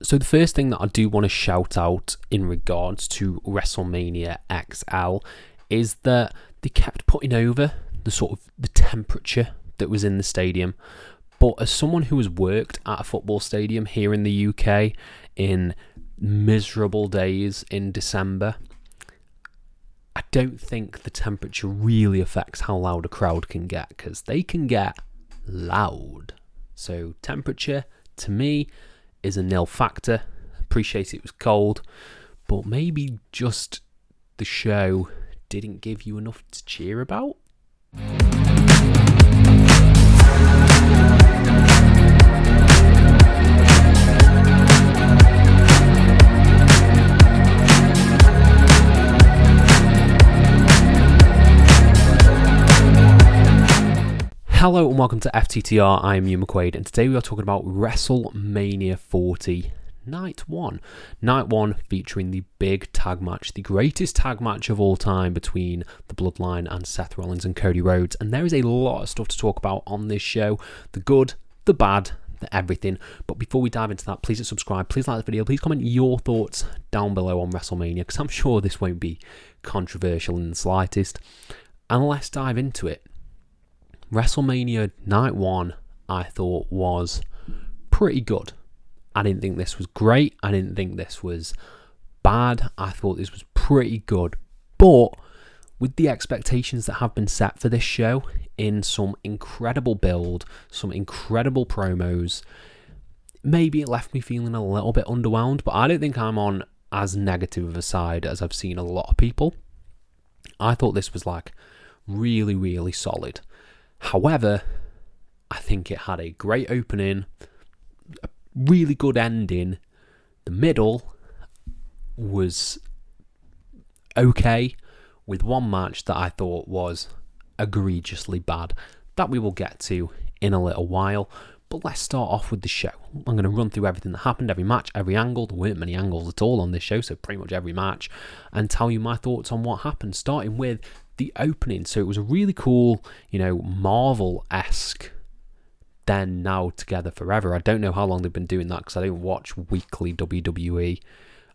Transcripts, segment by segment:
So the first thing that I do want to shout out in regards to WrestleMania XL is that they kept putting over the temperature that was in the stadium. But as someone who has worked at a football stadium here in the UK in miserable days in December, I don't think the temperature really affects how loud a crowd can get, because they can get loud. So temperature, to me, is a nil factor. Appreciate it was cold, but maybe just the show didn't give you enough to cheer about. Hello and welcome to FTTR, I am Hugh McQuaid, and today we are talking about WrestleMania 40, Night 1. Night 1 featuring the big tag match, the greatest tag match of all time between the Bloodline and Seth Rollins and Cody Rhodes, and there is a lot of stuff to talk about on this show, the good, the bad, the everything. But before we dive into that, please subscribe, please like the video, please comment your thoughts down below on WrestleMania, because I'm sure this won't be controversial in the slightest. And let's dive into it. WrestleMania Night 1, I thought, was pretty good. I didn't think this was great. I didn't think this was bad. I thought this was pretty good. But with the expectations that have been set for this show, in some incredible build, some incredible promos, maybe it left me feeling a little bit underwhelmed, but I don't think I'm on as negative of a side as I've seen a lot of people. I thought this was really, really solid. However, I think it had a great opening, a really good ending. The middle was okay, with one match that I thought was egregiously bad, that we will get to in a little while. But let's start off with the show. I'm going to run through everything that happened, every match, every angle. There weren't many angles at all on this show, so pretty much every match, and tell you my thoughts on what happened, starting with the opening. So it was a really cool, Marvel-esque Then Now Together Forever. I don't know how long they've been doing that because I don't watch weekly WWE.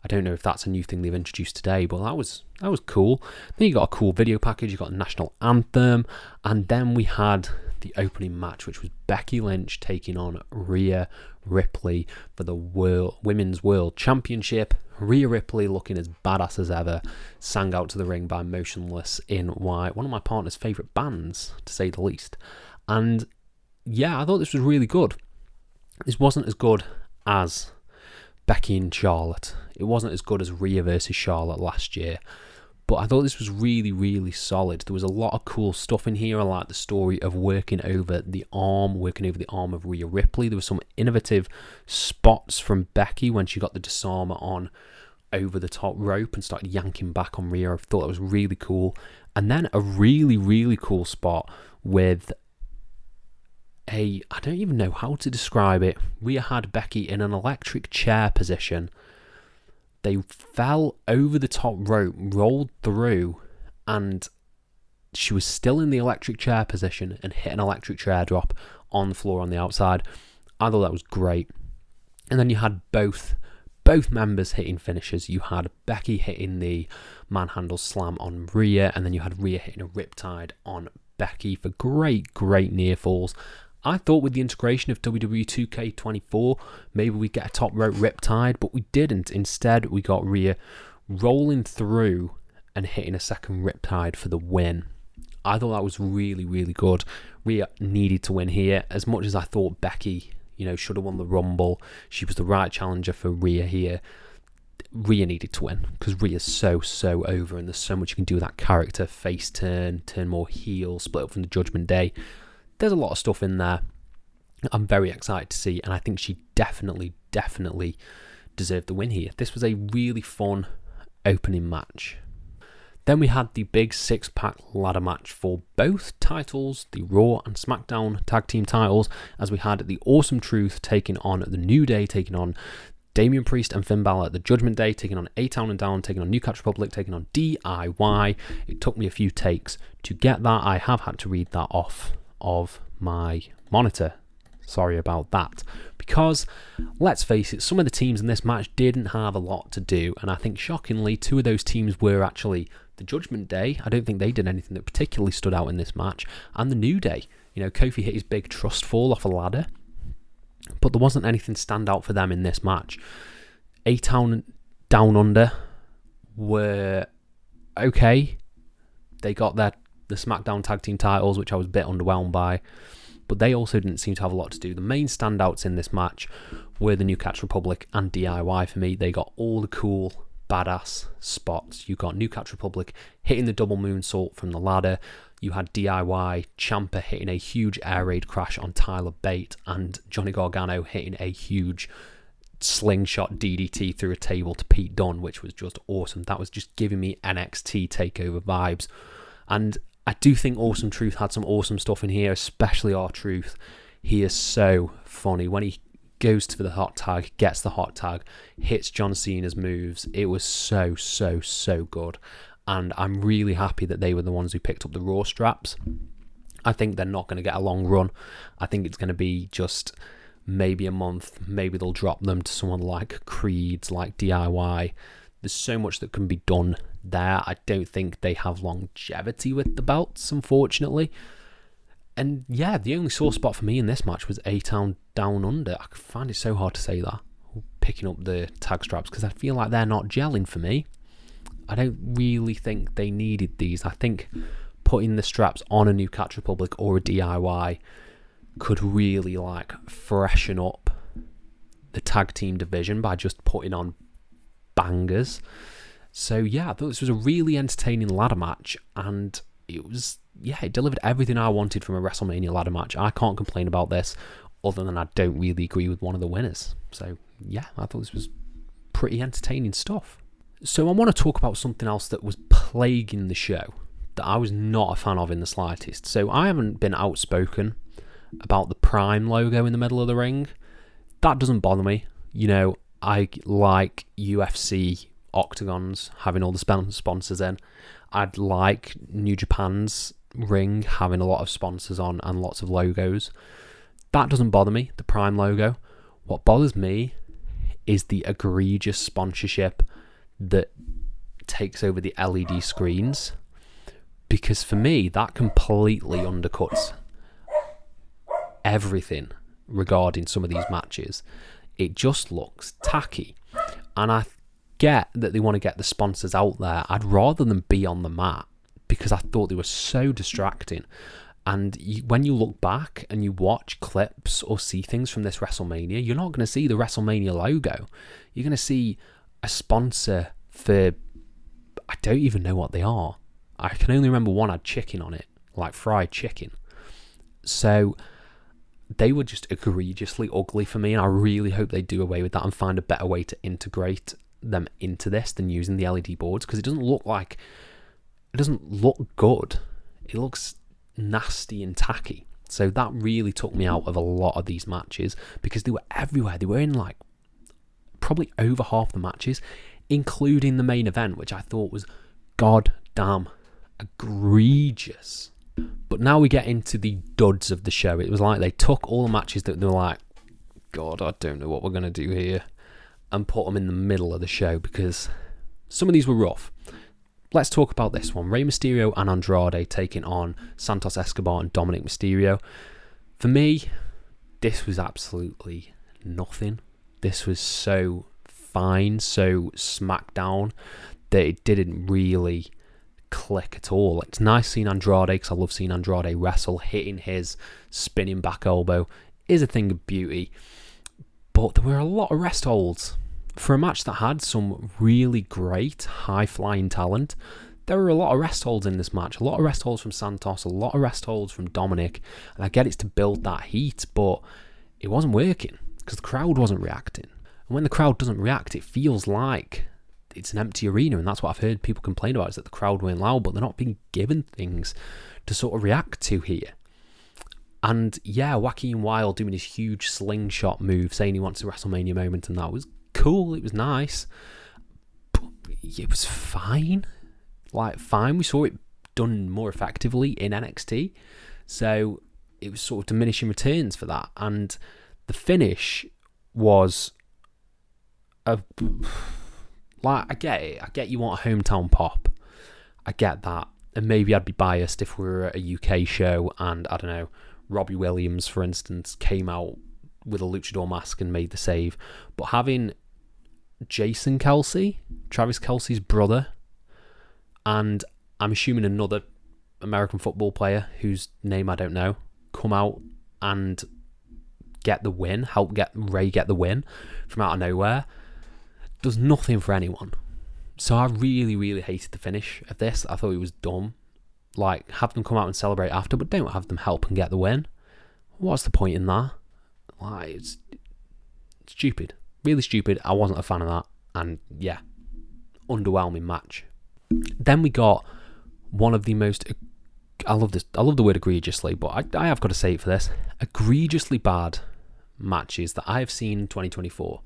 I don't know if that's a new thing they've introduced today, but that was cool. Then you got a cool video package, you got a national anthem, and then we had the opening match, which was Becky Lynch taking on Rhea Ripley for the Women's World Championship. Rhea Ripley, looking as badass as ever, sang out to the ring by Motionless in White, one of my partner's favourite bands, to say the least. And yeah, I thought this was really good. This wasn't as good as Becky and Charlotte. It wasn't as good as Rhea versus Charlotte last year. But I thought this was really, really solid. There was a lot of cool stuff in here. I like the story of working over the arm of Rhea Ripley. There were some innovative spots from Becky when she got the disarmer on over the top rope and started yanking back on Rhea. I thought that was really cool. And then a really, really cool spot with I don't even know how to describe it. Rhea had Becky in an electric chair position. They fell over the top rope, rolled through, and she was still in the electric chair position and hit an electric chair drop on the floor on the outside. I thought that was great. And then you had both members hitting finishes. You had Becky hitting the manhandle slam on Rhea, and then you had Rhea hitting a riptide on Becky for great, great near falls. I thought with the integration of WWE 2K24, maybe we'd get a top rope riptide, but we didn't. Instead, we got Rhea rolling through and hitting a second riptide for the win. I thought that was really, really good. Rhea needed to win here. As much as I thought Becky, should have won the Rumble, she was the right challenger for Rhea here. Rhea needed to win because Rhea's so over, and there's so much you can do with that character. Face turn more heel, split up from the Judgment Day. There's a lot of stuff in there I'm very excited to see, and I think she definitely deserved the win here. This was a really fun opening match. Then we had the big 6-pack ladder match for both titles, the Raw and SmackDown tag team titles, as we had the Awesome Truth taking on the New Day, taking on Damian Priest and Finn Balor at the Judgment Day, taking on A-Town and Down, taking on New Catch Republic, taking on DIY. It took me a few takes to get that. I have had to read that off of my monitor. Sorry about that. Because, let's face it, some of the teams in this match didn't have a lot to do, and I think, shockingly, two of those teams were actually the Judgment Day. I don't think they did anything that particularly stood out in this match, and the New Day. You know, Kofi hit his big trust fall off a ladder, but there wasn't anything stand out for them in this match. A-Town Down Under were okay. They got the SmackDown Tag Team titles, which I was a bit underwhelmed by, but they also didn't seem to have a lot to do. The main standouts in this match were the New Catch Republic and DIY for me. They got all the cool, badass spots. You got New Catch Republic hitting the double moonsault from the ladder. You had DIY Ciampa hitting a huge air raid crash on Tyler Bate, and Johnny Gargano hitting a huge slingshot DDT through a table to Pete Dunne, which was just awesome. That was just giving me NXT TakeOver vibes. And I do think Awesome Truth had some awesome stuff in here, especially R-Truth. He is so funny. When he goes to the hot tag, gets the hot tag, hits John Cena's moves, it was so good. And I'm really happy that they were the ones who picked up the Raw straps. I think they're not going to get a long run. I think it's going to be just maybe a month. Maybe they'll drop them to someone like Creed's, like DIY. There's so much that can be done there. I don't think they have longevity with the belts, unfortunately. And yeah, the only sore spot for me in this match was A-Town Down Under. I find it so hard to say that, picking up the tag straps, because I feel like they're not gelling for me. I don't really think they needed these. I think putting the straps on a New Catch Republic or a DIY could really like freshen up the tag team division by just putting on bangers. So yeah, I thought this was a really entertaining ladder match, and it delivered everything I wanted from a WrestleMania ladder match. I can't complain about this, other than I don't really agree with one of the winners. So yeah, I thought this was pretty entertaining stuff. So I want to talk about something else that was plaguing the show that I was not a fan of in the slightest. So I haven't been outspoken about the Prime logo in the middle of the ring. That doesn't bother me. You know, I like UFC octagons having all the sponsors in. I'd like New Japan's ring having a lot of sponsors on and lots of logos. That doesn't bother me, the Prime logo. What bothers me is the egregious sponsorship that takes over the LED screens, because for me that completely undercuts everything regarding some of these matches. It just looks tacky, and I get that they want to get the sponsors out there. I'd rather them be on the mat, because I thought they were so distracting. And when you look back and you watch clips or see things from this WrestleMania, you're not going to see the WrestleMania logo. You're going to see a sponsor for, I don't even know what they are. I can only remember one had chicken on it, like fried chicken. So they were just egregiously ugly for me, and I really hope they do away with that and find a better way to integrate them into this than using the LED boards, because it doesn't look good. It looks nasty and tacky. So that really took me out of a lot of these matches, because they were everywhere. They were in like probably over half the matches, including the main event, which I thought was goddamn egregious. But now we get into the duds of the show. It was like they took all the matches that they were like, God, I don't know what we're going to do here, and put them in the middle of the show, because some of these were rough. Let's talk about this one. Rey Mysterio and Andrade taking on Santos Escobar and Dominic Mysterio. For me, this was absolutely nothing. This was so fine, so SmackDown, that it didn't really click at all. It's nice seeing Andrade, because I love seeing Andrade wrestle. Hitting his spinning back elbow is a thing of beauty. But there were a lot of rest holds. For a match that had some really great high-flying talent, there were a lot of rest holds in this match. A lot of rest holds from Santos, a lot of rest holds from Dominic. And I get it's to build that heat, but it wasn't working, because the crowd wasn't reacting. And when the crowd doesn't react, it feels like it's an empty arena, and that's what I've heard people complain about, is that the crowd weren't loud, but they're not being given things to sort of react to here. And yeah, Joaquin Wilde doing his huge slingshot move, saying he wants a WrestleMania moment, and that was cool, it was nice, but it was fine. Like, fine. We saw it done more effectively in NXT, so it was sort of diminishing returns for that. And the finish was like, I get it. I get you want a hometown pop. I get that. And maybe I'd be biased if we were at a UK show and, I don't know, Robbie Williams, for instance, came out with a luchador mask and made the save. But having Jason Kelsey, Travis Kelsey's brother, and I'm assuming another American football player whose name I don't know, come out and get the win, help get Ray get the win from out of nowhere, does nothing for anyone. So I really, really hated the finish of this. I thought it was dumb. Like, have them come out and celebrate after, but don't have them help and get the win. What's the point in that? Like, it's stupid. Really stupid. I wasn't a fan of that. And yeah, underwhelming match. Then we got one of the most, I love the word egregiously, but I have got to say it for this, egregiously bad matches that I have seen in 2024.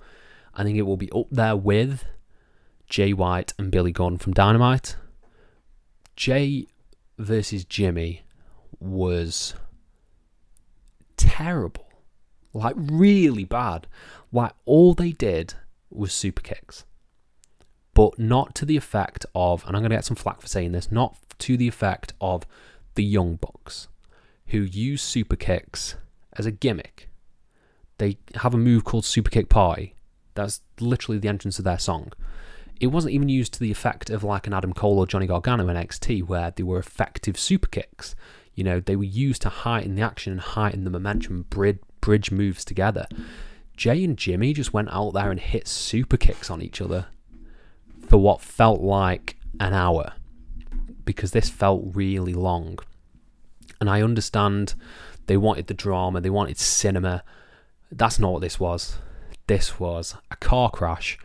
I think it will be up there with Jay White and Billy Gunn from Dynamite. Jay versus Jimmy was terrible. Like, really bad. Like, all they did was super kicks. But not to the effect of, and I'm going to get some flack for saying this, not to the effect of the Young Bucks, who use super kicks as a gimmick. They have a move called Super Kick Party. That's literally the entrance of their song. It wasn't even used to the effect of like an Adam Cole or Johnny Gargano in NXT, where they were effective super kicks. You know, they were used to heighten the action and heighten the momentum, bridge moves together. Jay and Jimmy just went out there and hit super kicks on each other for what felt like an hour, because this felt really long. And I understand they wanted the drama, they wanted cinema. That's not what this was. This was a car crash,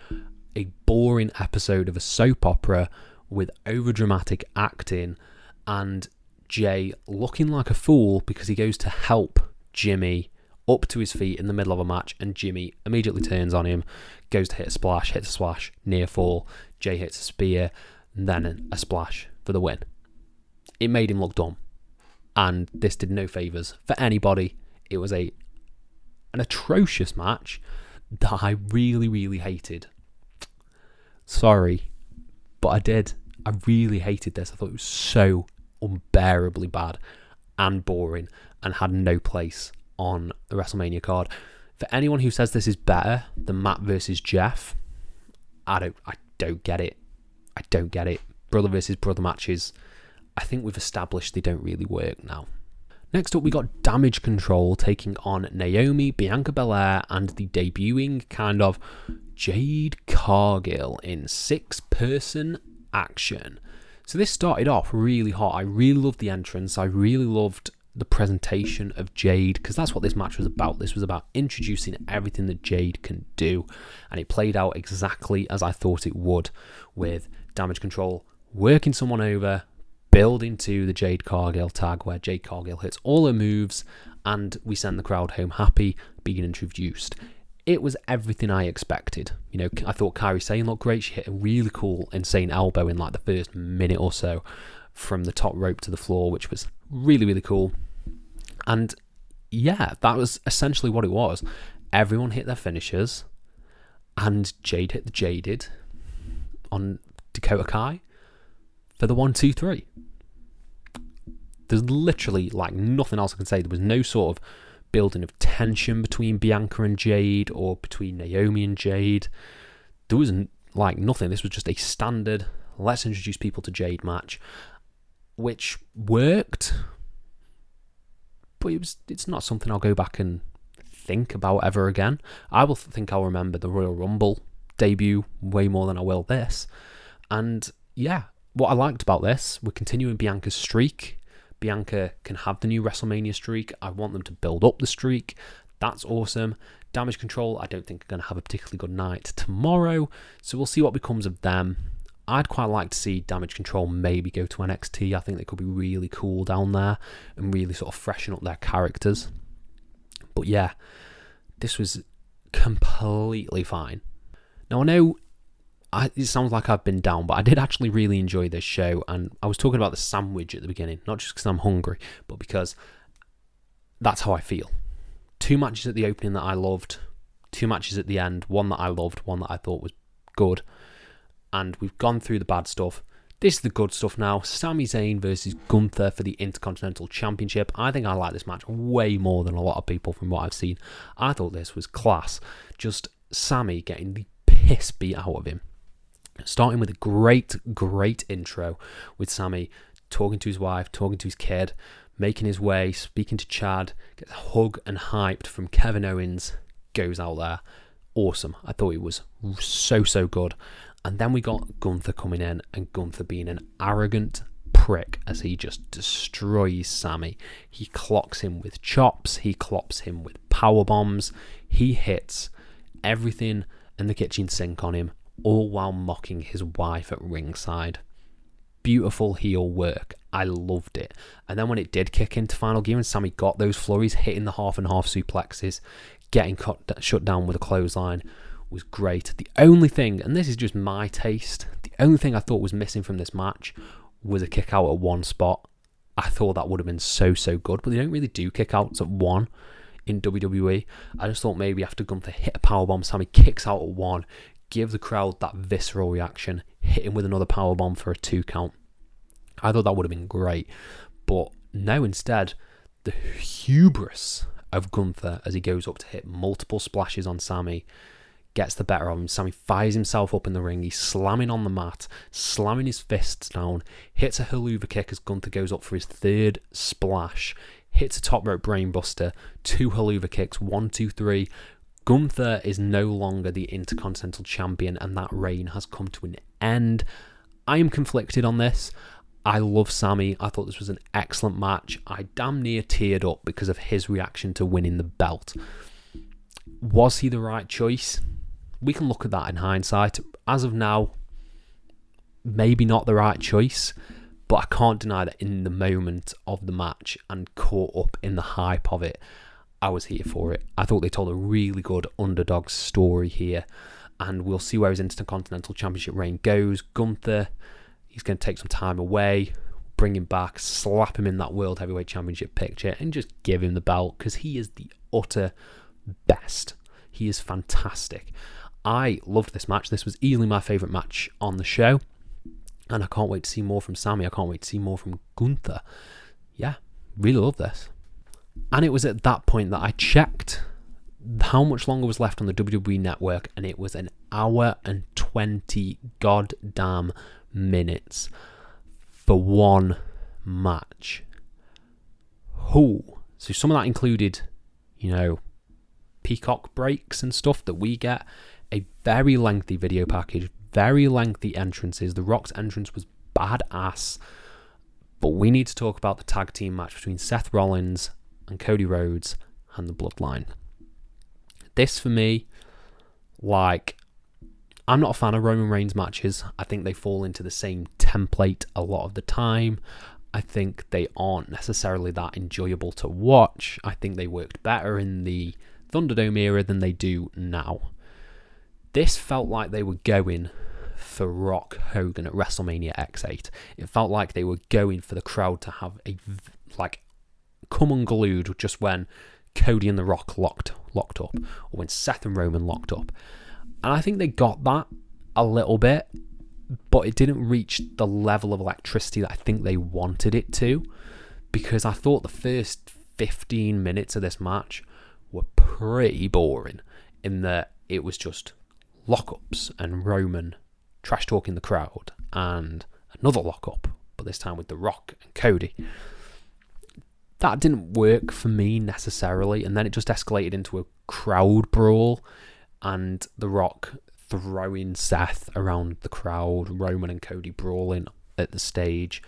a boring episode of a soap opera with overdramatic acting, and Jay looking like a fool because he goes to help Jimmy up to his feet in the middle of a match, and Jimmy immediately turns on him, goes to hit a splash, hits a splash, near fall. Jay hits a spear, and then a splash for the win. It made him look dumb, and this did no favours for anybody. It was an atrocious match that I really, really hated. Sorry, but I did. I really hated this. I thought it was so unbearably bad and boring and had no place on the WrestleMania card. For anyone who says this is better than Matt versus Jeff, I don't get it. I don't get it. Brother versus brother matches, I think we've established they don't really work now. Next up, we got Damage Control taking on Naomi, Bianca Belair, and the debuting kind of Jade Cargill in 6-person action. So this started off really hot. I really loved the entrance. I really loved the presentation of Jade, because that's what this match was about. This was about introducing everything that Jade can do, and it played out exactly as I thought it would, with Damage Control working someone over, building to the Jade Cargill tag, where Jade Cargill hits all her moves and we send the crowd home happy, being introduced. It was everything I expected. You know, I thought Kairi Sane looked great. She hit a really cool insane elbow in like the first minute or so from the top rope to the floor, which was really, really cool. And yeah, that was essentially what it was. Everyone hit their finishers, and Jade hit the Jaded on Dakota Kai for the 1, 2, 3. There's literally like nothing else I can say. There was no sort of building of tension between Bianca and Jade or between Naomi and Jade. There was like nothing. This was just a standard let's introduce people to Jade match, which worked, but it's not something I'll go back and think about ever again. I will think I'll remember the Royal Rumble debut way more than I will this. And yeah, what I liked about this, we're continuing Bianca's streak. Bianca can have the new WrestleMania streak. I want them to build up the streak. That's awesome. Damage Control, I don't think are going to have a particularly good night tomorrow, so we'll see what becomes of them. I'd quite like to see Damage Control maybe go to NXT. I think they could be really cool down there and really sort of freshen up their characters. But yeah, this was completely fine. Now I know it sounds like I've been down, but I did actually really enjoy this show, and I was talking about the sandwich at the beginning, not just because I'm hungry, but because that's how I feel. 2 matches at the opening that I loved, 2 matches at the end, one that I loved, one that I thought was good. And we've gone through the bad stuff. This is the good stuff now. Sami Zayn versus Gunther for the Intercontinental Championship. I think I like this match way more than a lot of people from what I've seen. I thought this was class. Just Sami getting the piss beat out of him. Starting with a great intro with Sami talking to his wife, talking to his kid, making his way, speaking to Chad, gets a hug and hyped from Kevin Owens, goes out there. Awesome. I thought it was so good. And then we got Gunther coming in, and Gunther being an arrogant prick as he just destroys Sami. He clocks him with chops, he clops him with power bombs, he hits everything in the kitchen sink on him, all while mocking his wife at ringside. Beautiful heel work. I loved it. And then when it did kick into final gear and Sami got those flurries, hitting the half and half suplexes, getting shut down with a clothesline, was great. The only thing, and this is just my taste, the only thing I thought was missing from this match was a kick out at one spot. I thought that would have been so good, but they don't really do kick outs at one in WWE. I just thought maybe after Gunther hit a powerbomb, Sami kicks out at one, give the crowd that visceral reaction, hit him with another powerbomb for a 2 count. I thought that would have been great, but no, instead, the hubris of Gunther as he goes up to hit multiple splashes on Sami gets the better of him. Sami fires himself up in the ring. He's slamming on the mat, slamming his fists down, hits a haluva kick as Gunther goes up for his 3rd splash, hits a top rope brainbuster, 2 haluva kicks, 1, 2, 3. Gunther is no longer the Intercontinental Champion, and that reign has come to an end. I am conflicted on this. I love Sami. I thought this was an excellent match. I damn near teared up because of his reaction to winning the belt. Was he the right choice? We can look at that in hindsight. As of now, maybe not the right choice, but I can't deny that in the moment of the match and caught up in the hype of it, I was here for it. I thought they told a really good underdog story here, and we'll see where his Intercontinental Championship reign goes. Gunther, he's going to take some time away, bring him back, slap him in that World Heavyweight Championship picture, and just give him the belt, because he is the utter best. He is fantastic. I loved this match. This was easily my favourite match on the show, and I can't wait to see more from Sami. I can't wait to see more from Gunther. Yeah, really love this. And it was at that point that I checked how much longer was left on the WWE Network, and it was 1 hour and 20 goddamn minutes for one match. So some of that included, peacock breaks and stuff that we get, a very lengthy video package, very lengthy entrances. The Rock's entrance was badass, but we need to talk about the tag team match between Seth Rollins and Cody Rhodes and the Bloodline. This, for me, I'm not a fan of Roman Reigns matches. I think they fall into the same template a lot of the time. I think they aren't necessarily that enjoyable to watch. I think they worked better in the Thunderdome era than they do now. This felt like they were going for Rock Hogan at WrestleMania X8. It felt like they were going for the crowd to have a come unglued just when Cody and The Rock locked up, or when Seth and Roman locked up. And I think they got that a little bit, but it didn't reach the level of electricity that I think they wanted it to, because I thought the first 15 minutes of this match were pretty boring, in that it was just lockups and Roman trash talking the crowd, and another lockup, but this time with The Rock and Cody. That didn't work for me necessarily, and then it just escalated into a crowd brawl, and The Rock throwing Seth around the crowd, Roman and Cody brawling at the stage.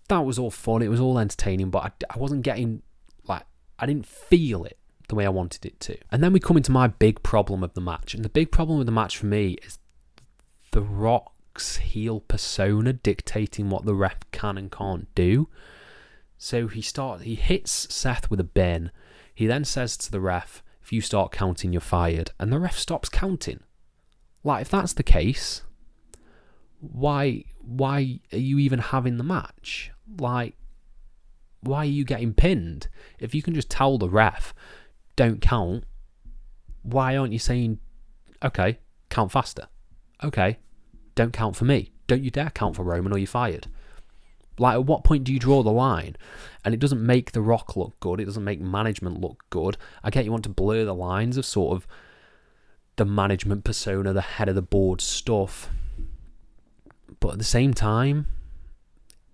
That was all fun, it was all entertaining, but I wasn't getting, I didn't feel it the way I wanted it to. And then we come into my big problem of the match, and the big problem with the match for me is The Rock's heel persona dictating what the ref can and can't do. So he hits Seth with a bin. He then says to the ref, if you start counting, you're fired. And the ref stops counting. If that's the case, why are you even having the match? Why are you getting pinned? If you can just tell the ref, don't count, why aren't you saying, okay, count faster? Okay, don't count for me. Don't you dare count for Roman or you're fired. Like, at what point do you draw the line? And it doesn't make The Rock look good. It doesn't make management look good. I get you want to blur the lines of sort of the management persona, the head of the board stuff. But at the same time,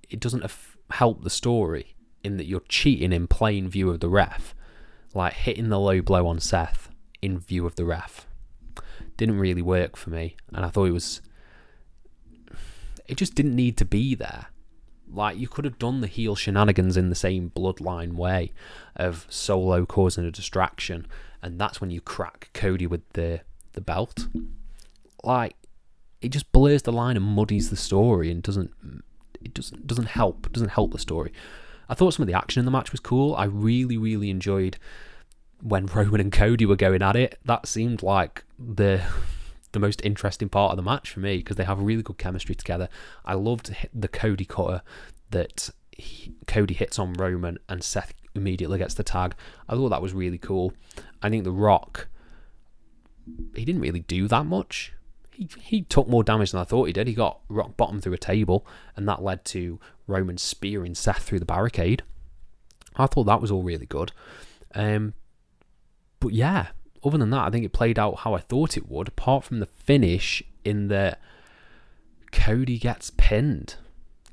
it doesn't help the story in that you're cheating in plain view of the ref. Like hitting the low blow on Seth in view of the ref. Didn't really work for me. And I thought it just didn't need to be there. Like, you could have done the heel shenanigans in the same bloodline way of Solo causing a distraction, and that's when you crack Cody with the belt. Like, it just blurs the line and muddies the story and doesn't help the story. I thought some of the action in the match was cool. I really, really enjoyed when Roman and Cody were going at it. That seemed like the most interesting part of the match for me, because they have really good chemistry together. I loved the Cody cutter that Cody hits on Roman and Seth immediately gets the tag. I thought that was really cool. I think The Rock, he didn't really do that much. He took more damage than I thought he did. He got rock bottom through a table, and that led to Roman spearing Seth through the barricade. I thought that was all really good. But yeah, other than that, I think it played out how I thought it would, apart from the finish in that Cody gets pinned.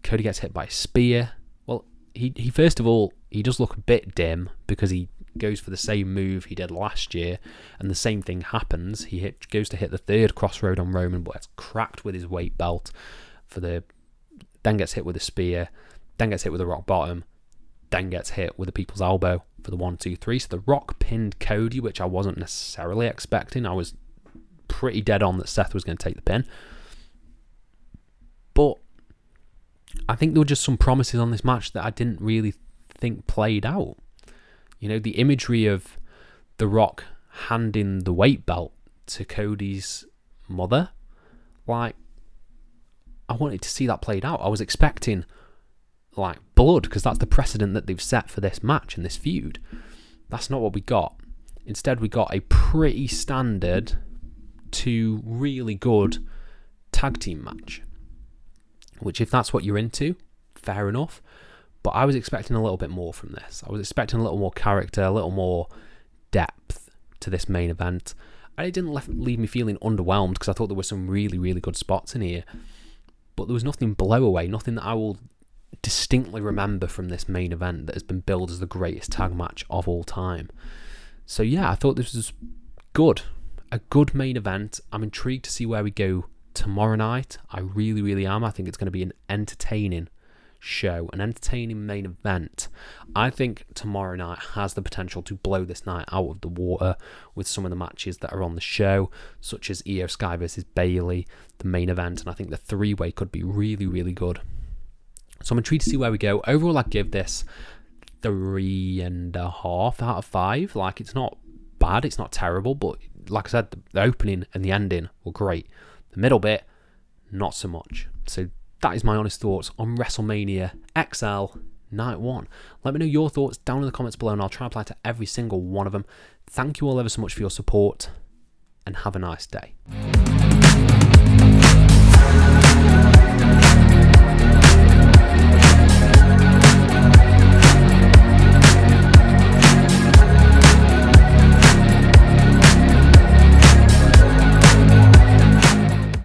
Cody gets hit by a spear. Well, he first of all, he does look a bit dim because he goes for the same move he did last year, and the same thing happens. He goes to hit the third crossroad on Roman, but it's cracked with his weight belt then gets hit with a spear, then gets hit with a rock bottom, then gets hit with a people's elbow for the 1, 2, 3. So The Rock pinned Cody, which I wasn't necessarily expecting. I was pretty dead on that Seth was going to take the pin. But I think there were just some promises on this match that I didn't really think played out. You know, the imagery of The Rock handing the weight belt to Cody's mother, like, I wanted to see that played out. I was expecting, like, blood, because that's the precedent that they've set for this match and this feud. That's not what we got. Instead, we got a pretty standard to really good tag team match, which, if that's what you're into, fair enough. But I was expecting a little bit more from this. I was expecting a little more character, a little more depth to this main event. And it didn't leave me feeling underwhelmed, because I thought there were some really, really good spots in here. But there was nothing blow away, nothing that I will distinctly remember from this main event that has been billed as the greatest tag match of all time. So yeah, I thought this was good. A good main event. I'm intrigued to see where we go tomorrow night. I really, really am. I think it's going to be an entertaining show, an entertaining main event. I think tomorrow night has the potential to blow this night out of the water with some of the matches that are on the show, such as Io Sky versus Bayley, the main event, and I think the three-way could be really, really good. So I'm intrigued to see where we go. Overall, I'd give this 3.5 out of 5. Like, it's not bad, it's not terrible, but like I said, the opening and the ending were great. The middle bit, not so much. So that is my honest thoughts on WrestleMania XL Night 1. Let me know your thoughts down in the comments below, and I'll try and apply to every single one of them. Thank you all ever so much for your support, and have a nice day.